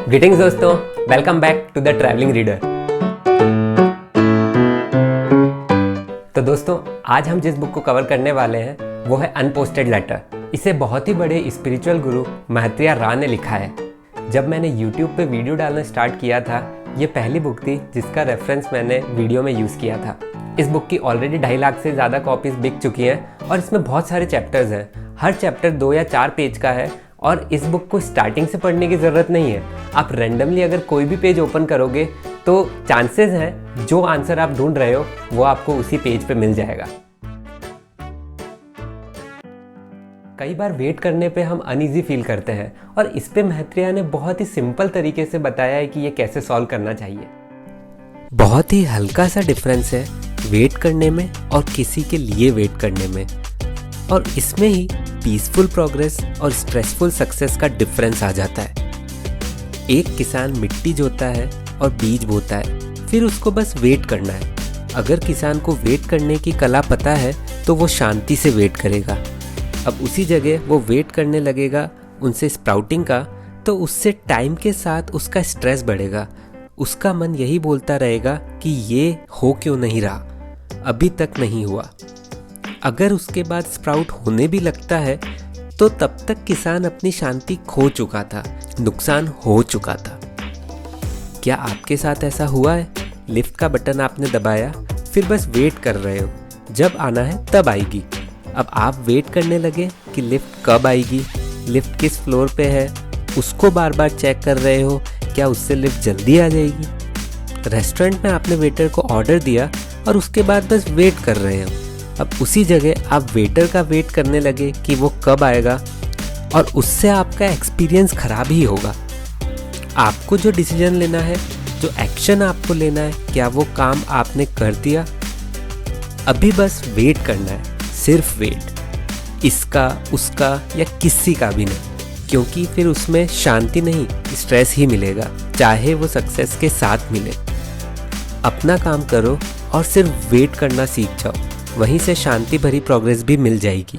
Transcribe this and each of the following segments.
Greetings दोस्तों, welcome back to the travelling reader. तो दोस्तों, आज हम जिस बुक को कवर करने वाले हैं वो है अनपोस्टेड लेटर। इसे बहुत ही बड़े स्पिरिचुअल गुरु मैत्रेय रा ने लिखा है। जब मैंने YouTube पे वीडियो डालना स्टार्ट किया था, ये पहली बुक थी जिसका रेफरेंस मैंने वीडियो में यूज़ किया था। इस बुक की ऑलरेडी 2.5 लाख से ज़्यादा कॉपीज़ बिक चुकी हैं और इसमें बहुत सारे चैप्टर्स हैं। हर चैप्टर 2 या 4 पेज का है और इस बुक को स्टार्टिंग से पढ़ने की ज़रूरत नहीं है। आप रैंडमली अगर कोई भी पेज ओपन करोगे तो चांसेस हैं जो आंसर आप ढूंढ रहे हो वो आपको उसी पेज पे मिल जाएगा। कई बार वेट करने पे हम अनईजी फील करते हैं और इस पे मैत्रेय ने बहुत ही सिंपल तरीके से बताया है कि ये कैसे सॉल्व करना चाहिए। बहुत ही हल्का सा डिफरेंस है वेट करने में और किसी के लिए वेट करने में, और इसमें ही पीसफुल प्रोग्रेस और स्ट्रेसफुल सक्सेस का डिफरेंस आ जाता है। एक किसान मिट्टी जोता है और बीज बोता है, फिर उसको बस वेट करना है। अगर किसान को वेट करने की कला पता है तो वो शांति से वेट करेगा। अब उसी जगह वो वेट करने लगेगा उनसे स्प्राउटिंग का, तो उससे टाइम के साथ उसका स्ट्रेस बढ़ेगा। उसका मन यही बोलता रहेगा कि ये हो क्यों नहीं रहा, अभी तक नहीं हुआ। अगर उसके बाद स्प्राउट होने भी लगता है तो तब तक किसान अपनी शांति खो चुका था, नुकसान हो चुका था। क्या आपके साथ ऐसा हुआ है? लिफ्ट का बटन आपने दबाया, फिर बस वेट कर रहे हो, जब आना है तब आएगी। अब आप वेट करने लगे कि लिफ्ट कब आएगी, लिफ्ट किस फ्लोर पे है, उसको बार बार चेक कर रहे हो क्या उससे लिफ्ट जल्दी आ जाएगी। रेस्टोरेंट में आपने वेटर को ऑर्डर दिया और उसके बाद बस वेट कर रहे हो। अब उसी जगह आप वेटर का वेट करने लगे कि वो कब आएगा, और उससे आपका एक्सपीरियंस खराब ही होगा। आपको जो डिसीजन लेना है, जो एक्शन आपको लेना है, क्या वो काम आपने कर दिया? अभी बस वेट करना है, सिर्फ वेट, इसका उसका या किसी का भी नहीं, क्योंकि फिर उसमें शांति नहीं स्ट्रेस ही मिलेगा, चाहे वो सक्सेस के साथ मिले। अपना काम करो और सिर्फ वेट करना सीख जाओ, वहीं से शांति भरी प्रोग्रेस भी मिल जाएगी।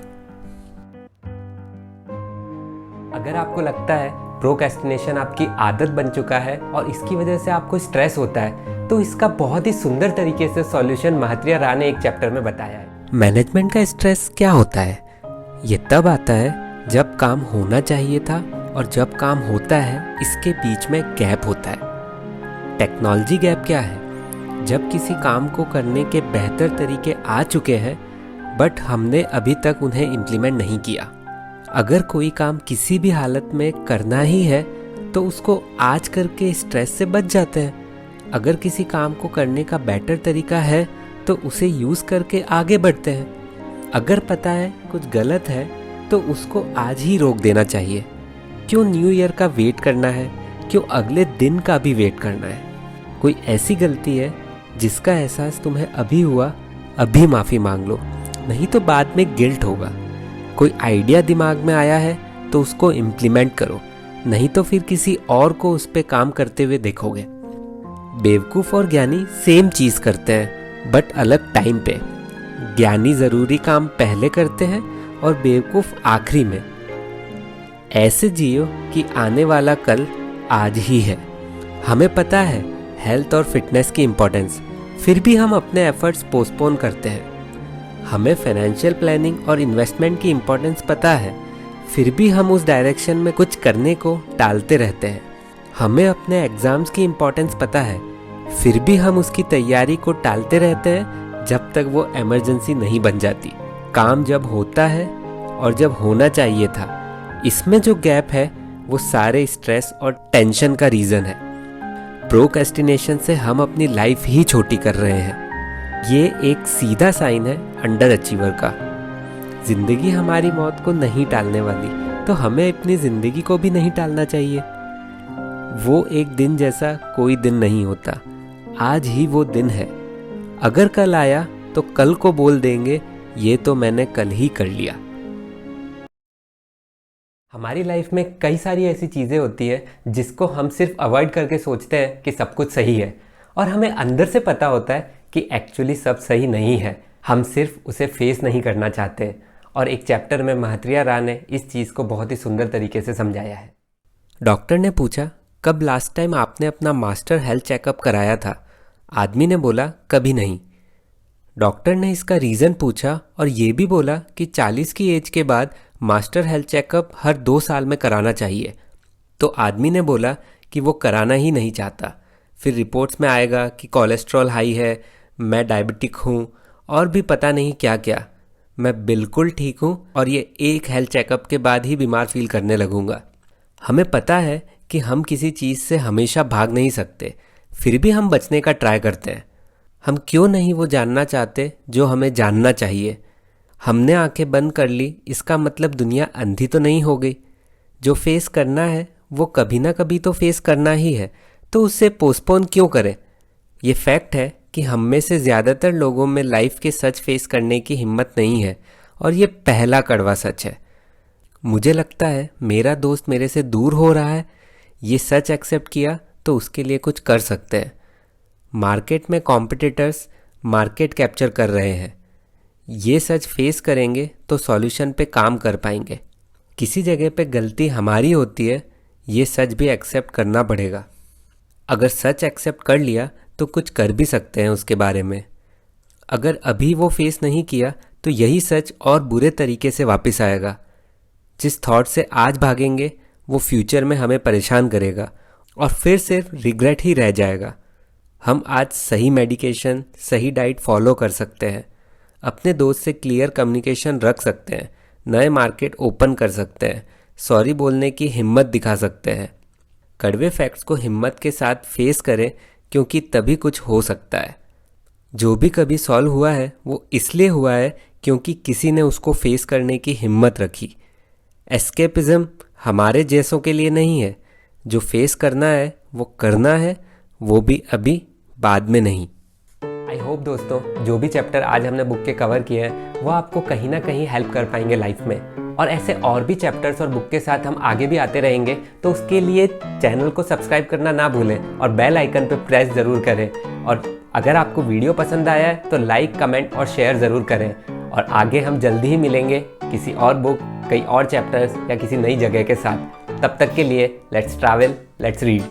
अगर आपको लगता है प्रोक्रेस्टिनेशन आपकी आदत बन चुका है और इसकी वजह से आपको स्ट्रेस होता है, तो इसका बहुत ही सुंदर तरीके से सॉल्यूशन मैत्रेय रा ने एक चैप्टर में बताया है। मैनेजमेंट का स्ट्रेस क्या होता है? ये तब आता है जब काम होना चाहिए था और जब काम होता है इसके बीच में गैप होता है। टेक्नोलॉजी गैप क्या है? जब किसी काम को करने के बेहतर तरीके आ चुके हैं बट हमने अभी तक उन्हें इम्प्लीमेंट नहीं किया। अगर कोई काम किसी भी हालत में करना ही है तो उसको आज करके स्ट्रेस से बच जाते हैं। अगर किसी काम को करने का बेटर तरीका है तो उसे यूज़ करके आगे बढ़ते हैं। अगर पता है कुछ गलत है तो उसको आज ही रोक देना चाहिए। क्यों न्यू ईयर का वेट करना है? क्यों अगले दिन का भी वेट करना है? कोई ऐसी गलती है जिसका एहसास तुम्हें अभी हुआ, अभी माफ़ी मांग लो, नहीं तो बाद में गिल्ट होगा। कोई आइडिया दिमाग में आया है तो उसको इम्प्लीमेंट करो, नहीं तो फिर किसी और को उस पर काम करते हुए देखोगे। बेवकूफ़ और ज्ञानी सेम चीज़ करते हैं बट अलग टाइम पे। ज्ञानी ज़रूरी काम पहले करते हैं और बेवकूफ़ आखिरी में। ऐसे जियो कि आने वाला कल आज ही है। हमें पता है हेल्थ और फिटनेस की इम्पोर्टेंस, फिर भी हम अपने एफर्ट्स पोस्टपोन करते हैं। हमें फाइनेंशियल प्लानिंग और इन्वेस्टमेंट की इम्पोर्टेंस पता है, फिर भी हम उस डायरेक्शन में कुछ करने को टालते रहते हैं। हमें अपने एग्ज़ाम्स की इम्पोर्टेंस पता है, फिर भी हम उसकी तैयारी को टालते रहते हैं जब तक वो इमरजेंसी नहीं बन जाती। काम जब होता है और जब होना चाहिए था, इसमें जो गैप है वो सारे स्ट्रेस और टेंशन का रीज़न है। प्रोक्रेस्टिनेशन से हम अपनी लाइफ ही छोटी कर रहे हैं। ये एक सीधा साइन है अंडर अचीवर का। जिंदगी हमारी मौत को नहीं टालने वाली, तो हमें अपनी जिंदगी को भी नहीं टालना चाहिए। वो एक दिन जैसा कोई दिन नहीं होता, आज ही वो दिन है। अगर कल आया तो कल को बोल देंगे ये तो मैंने कल ही कर लिया। हमारी लाइफ में कई सारी ऐसी चीज़ें होती है जिसको हम सिर्फ अवॉइड करके सोचते हैं कि सब कुछ सही है, और हमें अंदर से पता होता है कि एक्चुअली सब सही नहीं है। हम सिर्फ उसे फेस नहीं करना चाहते। और एक चैप्टर में मैत्रेय रा ने इस चीज़ को बहुत ही सुंदर तरीके से समझाया है। डॉक्टर ने पूछा, कब लास्ट टाइम आपने अपना मास्टर हेल्थ चेकअप कराया था? आदमी ने बोला, कभी नहीं। डॉक्टर ने इसका रीज़न पूछा और ये भी बोला कि 40 की एज के बाद मास्टर हेल्थ चेकअप हर 2 साल में कराना चाहिए। तो आदमी ने बोला कि वो कराना ही नहीं चाहता। फिर रिपोर्ट्स में आएगा कि कोलेस्ट्रॉल हाई है, मैं डायबिटिक हूँ और भी पता नहीं क्या क्या। मैं बिल्कुल ठीक हूँ और ये एक हेल्थ चेकअप के बाद ही बीमार फील करने लगूंगा। हमें पता है कि हम किसी चीज़ से हमेशा भाग नहीं सकते, फिर भी हम बचने का ट्राई करते हैं। हम क्यों नहीं वो जानना चाहते जो हमें जानना चाहिए? हमने आंखें बंद कर ली, इसका मतलब दुनिया अंधी तो नहीं हो गई। जो फेस करना है वो कभी ना कभी तो फेस करना ही है, तो उससे पोस्टपोन क्यों करें? ये फैक्ट है कि हम में से ज़्यादातर लोगों में लाइफ के सच फेस करने की हिम्मत नहीं है, और ये पहला कड़वा सच है। मुझे लगता है मेरा दोस्त मेरे से दूर हो रहा है, ये सच एक्सेप्ट किया तो उसके लिए कुछ कर सकते हैं। मार्केट में कॉम्पिटिटर्स मार्केट कैप्चर कर रहे हैं, ये सच फेस करेंगे तो सॉल्यूशन पे काम कर पाएंगे। किसी जगह पे गलती हमारी होती है, ये सच भी एक्सेप्ट करना पड़ेगा। अगर सच एक्सेप्ट कर लिया तो कुछ कर भी सकते हैं उसके बारे में। अगर अभी वो फेस नहीं किया तो यही सच और बुरे तरीके से वापस आएगा। जिस थॉट से आज भागेंगे वो फ्यूचर में हमें परेशान करेगा और फिर सिर्फ रिग्रेट ही रह जाएगा। हम आज सही मेडिकेशन, सही डाइट फॉलो कर सकते हैं, अपने दोस्त से क्लियर कम्युनिकेशन रख सकते हैं, नए मार्केट ओपन कर सकते हैं, सॉरी बोलने की हिम्मत दिखा सकते हैं। कड़वे फैक्ट्स को हिम्मत के साथ फेस करें, क्योंकि तभी कुछ हो सकता है। जो भी कभी सॉल्व हुआ है वो इसलिए हुआ है क्योंकि किसी ने उसको फेस करने की हिम्मत रखी। एस्केपिज्म हमारे जैसों के लिए नहीं है। जो फेस करना है वो करना है, वो भी अभी, बाद में नहीं। आई होप दोस्तों, जो भी चैप्टर आज हमने बुक के कवर किए हैं वो आपको कहीं ना कहीं हेल्प कर पाएंगे लाइफ में। और ऐसे और भी चैप्टर्स और बुक के साथ हम आगे भी आते रहेंगे, तो उसके लिए चैनल को सब्सक्राइब करना ना भूलें और बेल आइकन पर प्रेस ज़रूर करें। और अगर आपको वीडियो पसंद आया है तो लाइक, कमेंट और शेयर ज़रूर करें। और आगे हम जल्दी ही मिलेंगे किसी और बुक, कई और चैप्टर्स या किसी नई जगह के साथ। तब तक के लिए लेट्स ट्रैवल, लेट्स रीड।